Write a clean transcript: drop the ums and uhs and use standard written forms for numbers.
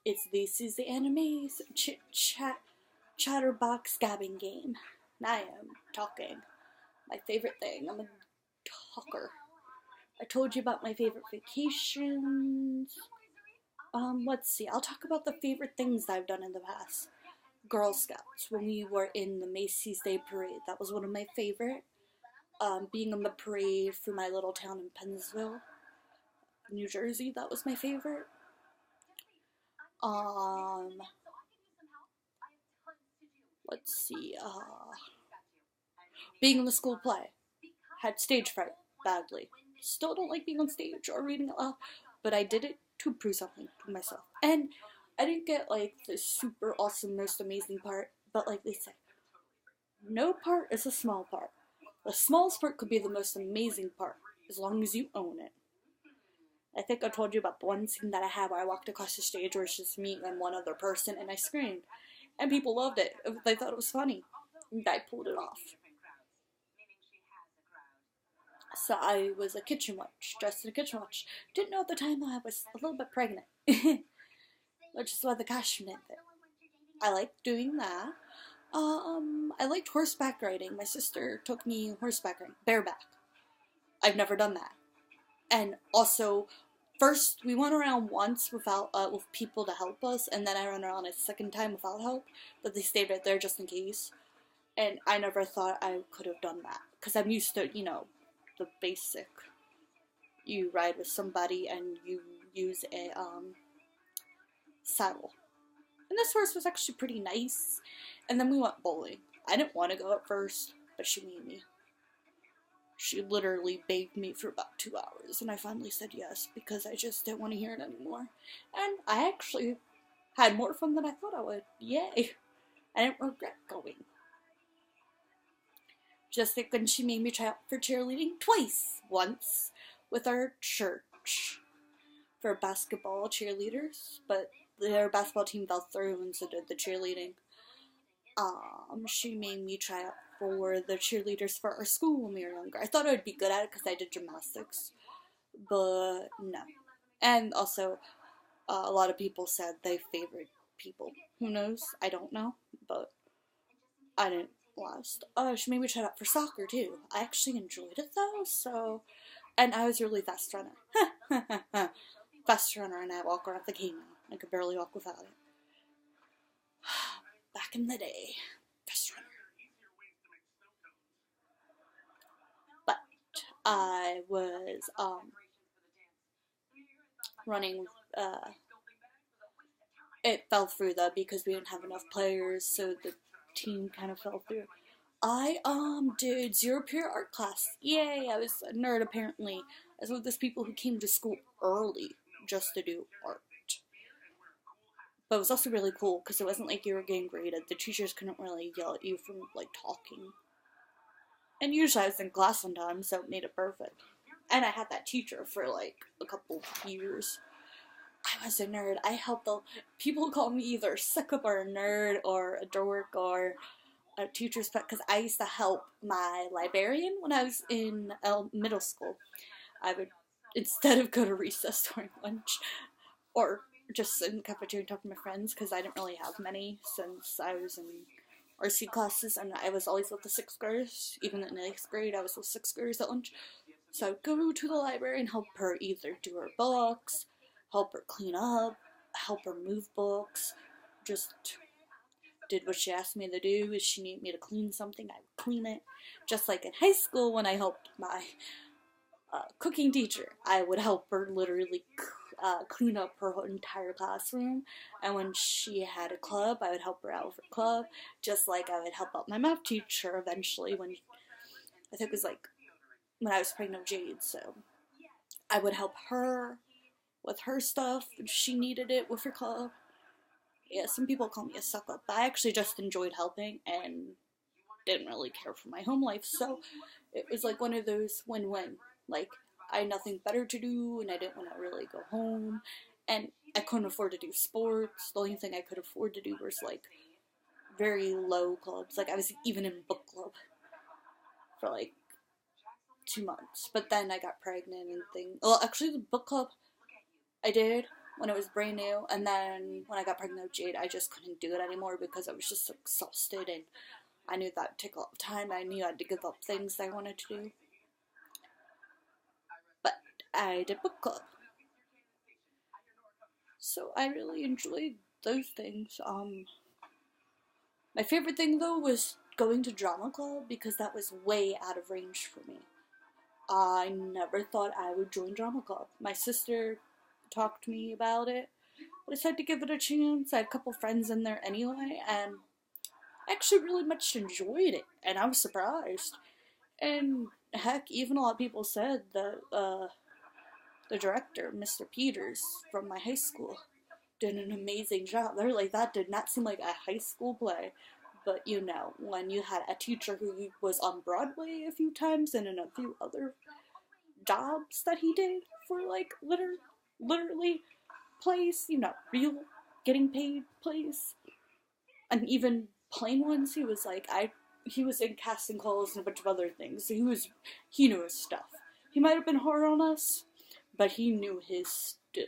This is the anime's Chitchat Chatterbox Gabbing game. And I am talking. My favorite thing. I'm a talker. I told you about my favorite vacations. Let's see. I'll talk about the favorite things I've done in the past. Girl Scouts, when we were in the Macy's Day Parade. That was one of my favorite. Being in the parade for my little town in Pennsville, New Jersey, that was my favorite. Let's see, being in the school play. Had stage fright, badly. Still don't like being on stage or reading it loud, but I did it to prove something to myself. And I didn't get, like, the super awesome, most amazing part, but like they say, no part is a small part. The smallest part could be the most amazing part, as long as you own it. I think I told you about the one scene that I had where I walked across the stage where it's just me and one other person, and I screamed. And people loved it. They thought it was funny. And I pulled it off. So I was a kitchen witch, dressed in a kitchen witch. Didn't know at the time I was a little bit pregnant. Which is why the costume didn't fit. I liked doing that. I liked horseback riding. My sister took me horseback riding, bareback. I've never done that. And also, first we went around once without with people to help us, and then I ran around a second time without help, but they stayed right there just in case. And I never thought I could have done that, because I'm used to, the basic. You ride with somebody and you use a saddle. And this horse was actually pretty nice. And then we went bowling. I didn't want to go at first, but she made me. She literally begged me for about 2 hours, and I finally said yes, because I just didn't want to hear it anymore. And I actually had more fun than I thought I would. Yay! I didn't regret going. Just like when she made me try out for cheerleading twice. Once with our church for basketball cheerleaders, but their basketball team fell through, and so did the cheerleading. She made me try out for the cheerleaders for our school when we were younger. I thought I would be good at it because I did gymnastics, but no. And also, a lot of people said they favored people. Who knows? I don't know, but I didn't last. She made me try out for soccer too. I actually enjoyed it though, so. And I was a really fast runner. Fast runner, and I walk around the game now. I could barely walk without it. Back in the day. Fast runner. But I was running, it fell through though because we didn't have enough players, so the team kind of fell through. I did 0 period art class. Yay, I was a nerd apparently. I was one of those people who came to school early just to do art. But it was also really cool because it wasn't like you were getting graded. The teachers couldn't really yell at you from like talking. And usually I was in class sometimes, so it made it perfect. And I had that teacher for like a couple years. I was a nerd. I helped people call me either sick of or a nerd or a dork or a teacher's pet, because I used to help my librarian when I was in middle school. I would, instead of go to recess during lunch, or just sit in the cafeteria and talk to my friends, because I didn't really have many since I was in RC classes, and I was always with the 6th graders. Even in the 8th grade, I was with 6th graders at lunch. So I would go to the library and help her either do her books, help her clean up, help her move books, just did what she asked me to do. If she needed me to clean something, I would clean it. Just like in high school when I helped my cooking teacher, I would help her literally clean up her entire classroom. And when she had a club, I would help her out with her club. Just like I would help out my math teacher eventually when, I think it was like when I was pregnant with Jade, so I would help her with her stuff. She needed it with her club. Yeah, some people call me a suck-up, but I actually just enjoyed helping and didn't really care for my home life, so it was like one of those win-win. Like, I had nothing better to do, and I didn't want to really go home, and I couldn't afford to do sports. The only thing I could afford to do was, like, very low clubs. Like, I was even in book club for, like, 2 months, but then I got pregnant and things. Well, actually, the book club I did when it was brand new, and then when I got pregnant with Jade, I just couldn't do it anymore because I was just so exhausted, and I knew that would take a lot of time. I knew I had to give up things I wanted to do. But I did book club. So I really enjoyed those things. My favorite thing though was going to drama club because that was way out of range for me. I never thought I would join drama club. My sister talked to me about it. I decided to give it a chance. I had a couple friends in there anyway, and I actually really much enjoyed it, and I was surprised. And heck, even a lot of people said that the director, Mr. Peters, from my high school, did an amazing job. They're like, that did not seem like a high school play. But you know, when you had a teacher who was on Broadway a few times and in a few other jobs that he did for like literally plays, you know, real getting paid plays, and even plain ones, he was in casting calls and a bunch of other things. So he knew his stuff. He might have been hard on us, but he knew his stuff.